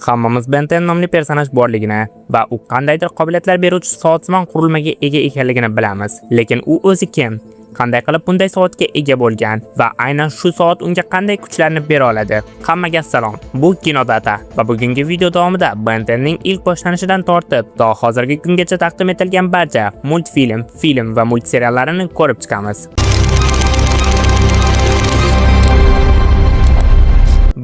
Hammamiz Ben 10 nomli personaj borligini va u qandaydir qobiliyatlar beruvchi soatsimon qurilmaga ega ekanligini bilamiz. Lekin u o'zi kim? Qanday qilib bunday soatga ega bo'lgan va aynan shu soat unga qanday kuchlarni bera oladi? Hammaga assalom. Bu Kinodata va bugungi video davomida Ben 10ning ilk boshlanishidan tortib to hozirgi kungacha taqdim etilgan barcha multfilm, film va multseriallarini ko'rib chiqamiz.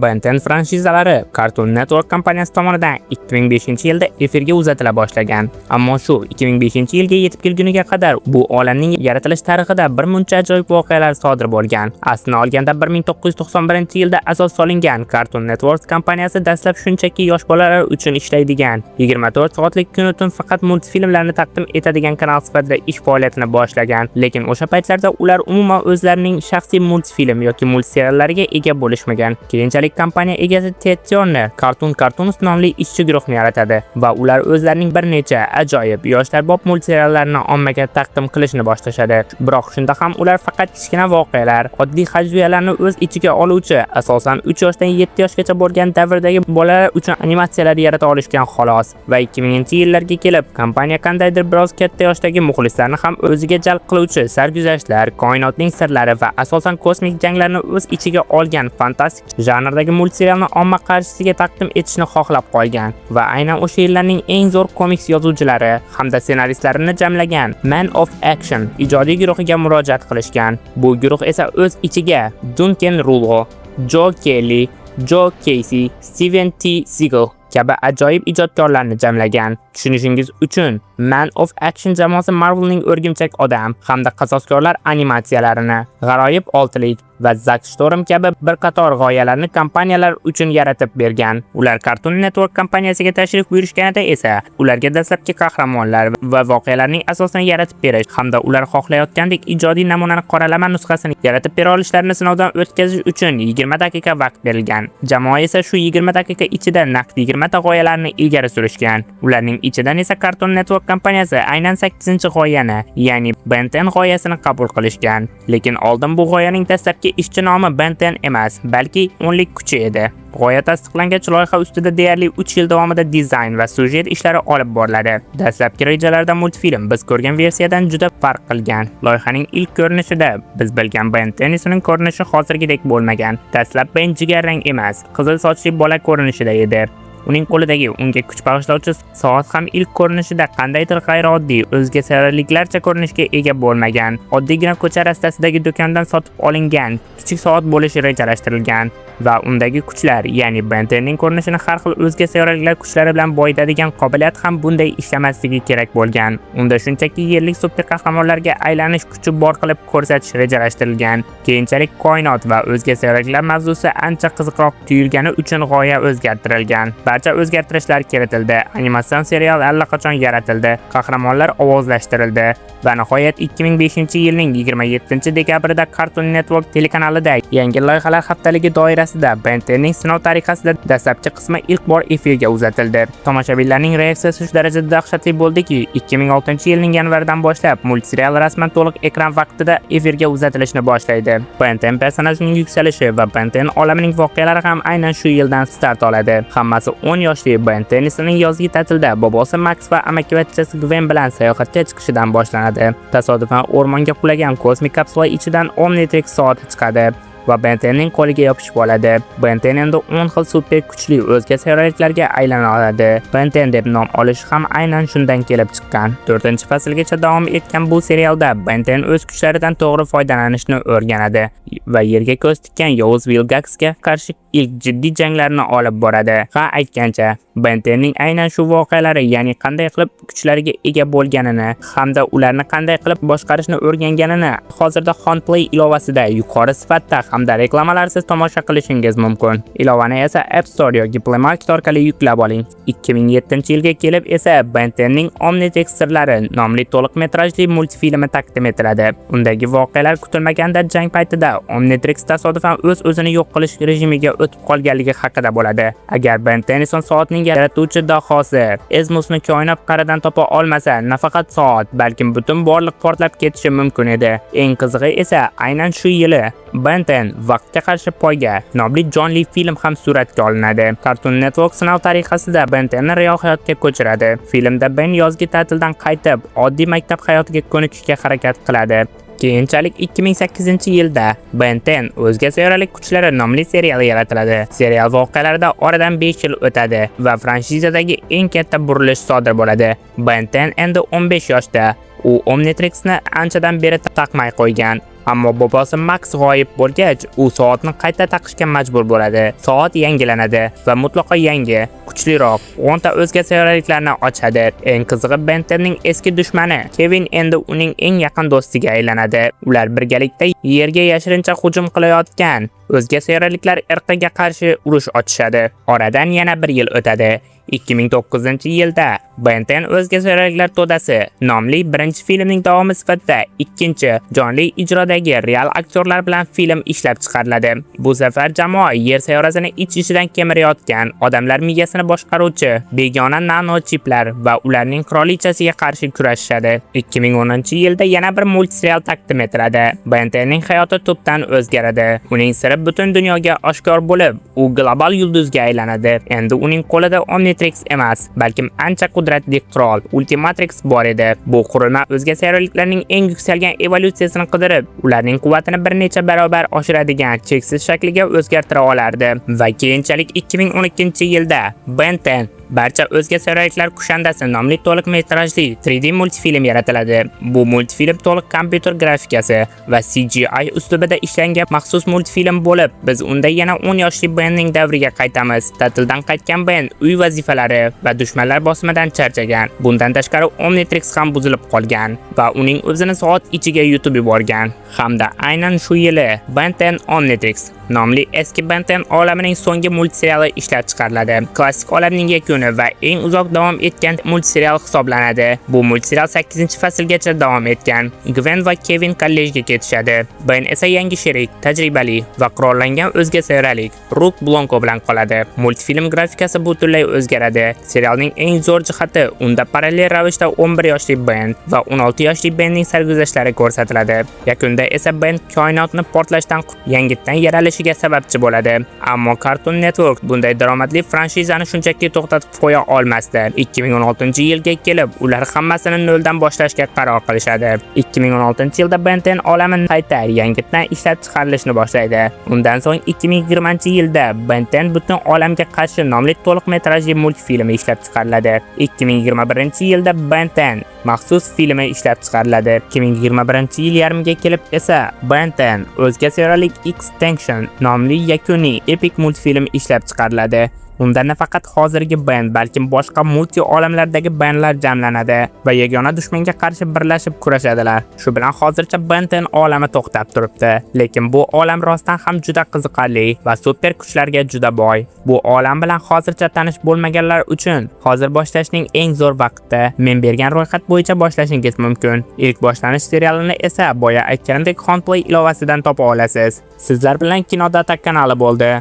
Ben 10 franshizalari Cartoon Network kompaniyasi tomonidan 2005-yilda efirga uzatila boshlagan. Ammo shu 2005-yilga yetib kelguniga qadar bu olamning yaratilish tarixida bir muncha ajoyib voqealar sodir bo'lgan. Aslini olganda 1991-yilda asos solingan Cartoon Network kompaniyasi dastlab shunchaki yosh bolalar uchun ishlaydigan 24 soatlik kun-tun faqat multfilmlarni taqdim etadigan kanal sifatida ish faoliyatini boshlagan. Lekin o'sha paytlarda ular umuman o'zlarining shaxsiy multfilm yoki multseriallariga ega bo'lishmagan. Keyinchalik kompaniya egasi Ted Turner Cartoon Cartoons nomli ishchi guruhni yaratadi va ular o'zlarining bir necha ajoyib yoshlarbob multseriallarini ommaga taqdim qilishni boshlashadi. Biroq shunda ham ular faqat kichkina voqealar, oddiy hajviyalarni o'z ichiga oluvchi, asosan 3 yoshdan 7 yoshgacha bo'lgan davrdagi bolalar uchun animatsiyalar yarata olishgan xolos. Va 2000-yillarga kelib, kompaniya qandaydir biroz katta yoshdagi muxlislarni ham o'ziga jalb qiluvchi sarguzashtlar, koinotning sirlari va asosan kosmik janglarni o'z ichiga olgan fantastik janrdagi multserialni omma qarshisiga taqdim etishni xohlab qolgan va aynan o'sha yillarning eng zo'r komiks yozuvchilari hamda ssenaristlarini jamlagan Man of Action ijodiy guruhiga murojaat qilishgan. Bu guruh esa o'z ichiga Duncan Rullo, Joe Kelly, Joe Casey, Steven T. Seagal kabi ajoyib ijodkorlarni jamlagan. Tushunishingiz uchun, Man of Action jamoasi Marvelning O'rgimchak odam hamda qasoskorlar animatsiyalarini, G'aroyib oltilik va Zack Storm kabi bir qator g'oyalarni kompaniyalar uchun yaratib bergan. Ular Cartoon Network kompaniyasiga tashrif buyurishganida esa ularga dastlabki qahramonlar va voqealarning asosini yaratib berish hamda ular xohlayotgandek ijodiy namunani qoralama nusxasini yaratib bera olishlarini sinovdan o'tkazish uchun 20 daqiqa vaqt berilgan. Jamoa esa shu 20 daqiqa ichida naqd 20 ta g'oyalarni ilgari surishgan. Ularning ichidan esa Cartoon Network kompaniyasi aynan 8-g'oyani, ya'ni Ben 10 g'oyasini qabul qilishgan. Lekin oldin bu g'oyaning dastlabki ishchi nomi Ben 10 emas, balki 10lik kuchi edi. G'oya tasdiqlangach, loyiha ustida deyarli 3 yil davomida dizayn va syujet ishlari olib boriladi. Dastlabki rejalarda multfilm biz ko'rgan versiyadan juda farq qilgan. Loyihaning ilk ko'rinishida biz bilgan Ben 10 ko'rinishi hozirgidek bo'lmagan. Dastlab Ben jigarrang emas, qizil sochli bola ko'rinishida edi. Uning qo'lidagi unga kuch bag'ishlovchi soat ham ilk ko'rinishida qandaydir g'ayrioddiy, o'zga sayyorliklarcha ko'rinishga ega bo'lmagan. Oddiygina ko'cha rastasidagi do'kondan sotib olingan kichik soat bo'lishi rejalashtirilgan va undagi kuchlar, ya'ni Ben 10ning ko'rinishini har xil o'zga sayyorliklar kuchlari bilan boyitadigan qobiliyat ham bunday ishlamasligi kerak bo'lgan. Unda shunchaki yerlik super qahramonlarga aylanish kuchi bor qilib ko'rsatish rejalashtirilgan. Keyinchalik koinot va o'zga sayyorliklar mavzusi ancha qiziqroq tuyulgani uchun g'oya o'zgartirilgan. Barcha o'zgartirishlar kiritildi. Animatsion serial allaqachon yaratildi. Qahramonlar ovozlashtirildi va nihoyat 2005-yilning 27-dekabrida Cartoon Network telekanalida yangi loyihalar haftaligi doirasida Ben 10ning sinov tariqasida dastlabki qismi ilk bor efirga uzatildi. Tomoshabinlarning reaksiyasi shu darajada dahshatli bo'ldiki, 2006-yilning yanvaridan boshlab multserial rasman to'liq ekran vaqtida efirga uzatilishni boshlaydi. Ben 10 personajining yuksalishi va Ben 10 olamining voqealari ham aynan shu yildan start oladi. Hammasi 10 yoshli Ben 10ning yozgi ta'tilda bobosi Max va amakivachchasi Gwen bilan sayohatga chiqishidan boshlanadi. Tasodifan o'rmonga qulagan kosmik kapsula ichidan Omnitrix soati chiqadi va Ben 10ning qo'liga yopishib oladi. Ben 10 endi 10 xil super kuchli o'zga sayyoraliklarga aylana oladi. Ben 10 deb nom olishi ham aynan shundan kelib chiqqan. 4-faslgacha davom etgan bu serialda Ben 10 o'z kuchlaridan to'g'ri foydalanishni o'rganadi va yerga ko'z tikkan yovuz Vilgaxga qarshi ilk jiddiy janglarni olib boradi. Ha, aytgancha, Ben 10ning aynan shu voqealari, ya'ni qanday qilib kuchlariga ega bo'lganini hamda ularni qanday qilib boshqarishni o'rganganini hozirda Honplay ilovasida yuqori sifatda hamda reklamalarsiz tomosha qilishingiz mumkin. Ilovani esa App Store yoki Play Market orqali yuklab oling. 2007-yilga kelib esa Ben 10ning Omnitrix sirlari nomli to'liq metrajli multfilmi taqdim etiladi. Undagi voqealar kutilmaganda jang paytida Omnitrix tasodifan o'z-o'zini yo'q qilish rejimiga o'tib qolganligi haqida bo'ladi. Agar Ben 10 soatning yaratuvchi dahosi Ezmusni koinot qa'ridan topa olmasa, nafaqat soat, balkim butun borliq portlab ketishi mumkin edi. Eng qizig'i esa aynan shu yili Ben 10 Vaqtga qarshi poyga nomli jonli film ham suratga olinadi. Cartoon Network sinov tariqasida Ben 10 ni real hayotga ko'chiradi. Filmda Ben yozgi ta'tildan qaytib, oddiy maktab hayotiga ko'nikishga harakat qiladi. Keyinchalik 2008-yilda Ben 10 o'zga sayyoralik kuchlari nomli serial yaratiladi. Serial voqealarida oradan 5 yil o'tadi va franshizadagi eng katta burilish sodir bo'ladi. Ben 10 endi 15 yoshda. U Omnitrixni anchadan beri taqmay qo'ygan. Ammo bobosi Max g'oyib bo'lgach, u soatni qayta taqishga majbur bo'ladi. Soat yangilanadi va mutlaqo yangi, kuchliroq 10 ta o'zga sayyoraliklarni ochadi. Eng qizig'i, Ben 10ning eski dushmani Kevin endi uning eng yaqin do'stiga aylanadi. Ular birgalikda Yerga yashirincha hujum qilayotgan o'zga sayyoraliklar irqiga qarshi urush ochishadi. Oradan yana 1 yil o'tadi. 2009-yilda Ben 10 o'zga sayyoraliklar to'dasi nomli birinchi filmning davomi sifatida ikkinchi jonli ijrodagi real aktyorlar bilan film ishlab chiqariladi. Bu safar jamoa Yer sayyorasini ich-ichidan kemirayotgan odamlar miyasini boshqaruvchi begona nanochiplar va ularning qirolichasiga qarshi kurashishadi. 2010-yilda yana bir multserial taqdim etiladi. Ben 10ning hayoti tubdan o'zgaradi. Uning siri butun dunyoga oshkor bo'lib, u global yulduzga aylanadi. Endi uning qo'lida Omnitrix emas, balkim ancha qudratli qirol Ultimatrix bor edi. Bu qurilma o'zga sayyoraliklarning eng yuksalgan evolyutsiyasini qidirib, ularning quvvatini bir necha barobar oshiradigan cheksiz shakliga o'zgartira olardi. Va keyinchalik 2012-yilda Ben 10 Barcha o'zga sayyoraliklar kushandasi nomli to'liq metrajli 3D multfilm yaratiladi. Bu multfilm to'liq kompyuter grafikasi va CGI uslubida ishlangan maxsus multfilm bo'lib, biz unda yana 10 yoshli Benning davriga qaytamiz. Ta'tildan qaytgan Ben uy vazifalari va dushmanlar bosimidan charchagan. Bundan tashqari Omnitrix ham buzilib qolgan va uning o'zini soat ichiga yutib yuborgan. Hamda aynan shu yili Ben 10 Omnitrix nomli eski Ben 10 olamining so'nggi multseriali ishlab chiqariladi. Klassik olamning yakuni va eng uzoq davom etgan multserial hisoblanadi. Bu multserial 8-faslgacha davom etgan. Gwen va Kevin kollejga ketishadi. Ben esa yangi sherik, tajribali va qurollangan o'zga sayyoralik Rook Blanco bilan qoladi. Multfilm grafikasi butunlay o'zgaradi. Serialning eng zo'r jihati unda parallel ravishda 11 yoshli Ben va 16 yoshli Benning sarguzashtlari ko'rsatiladi. Yakunda esa Ben koinotni portlashdan yangitdan yaralishiga sababchi bo'ladi. Ammo Cartoon Network bunday daromadli franshizani shunchaki to'xtatib qo'ya olmasdi. 2016-yilga kelib, ular hammasini noldan boshlashga qaror qilishadi. 2016-yilda Ben 10 olami qayta yangitdan ishlab chiqarilishni boshlaydi. Undan so'ng 2020-yilda Ben 10 butun olamga qarshi nomli to'liq metrajli multfilmi ishlab chiqariladi. 2021-yilda Ben 10 maxsus filmi ishlab chiqariladi. 2021-yil yarmiga kelib esa Ben 10 o'zga sayyoralik Extinction nomli yakuniy epik multfilm ishlab chiqariladi. Unda nafaqat hozirgi Ben, balkim boshqa multi olamlardagi Benlar jamlanadi va yagona dushmanga qarshi birlashib kurashadilar. Shu bilan hozircha Ben 10 olami to'xtab turibdi, lekin bu olam rostdan ham juda qiziqarli va super kuchlarga juda boy. Bu olam bilan hozircha tanish bo'lmaganlar uchun hozir boshlashning eng zo'r vaqti. Men bergan ro'yxat bo'yicha boshlashingiz mumkin. Ilk boshlanish serialini esa boya aytganimdek Huntplay ilovasidan topa olasiz. Sizlar bilan Kinodata kanali bo'ldi.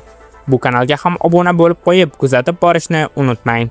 Bu kanalga ham obuna bo'lib qo'yib, kuzatib borishni unutmang.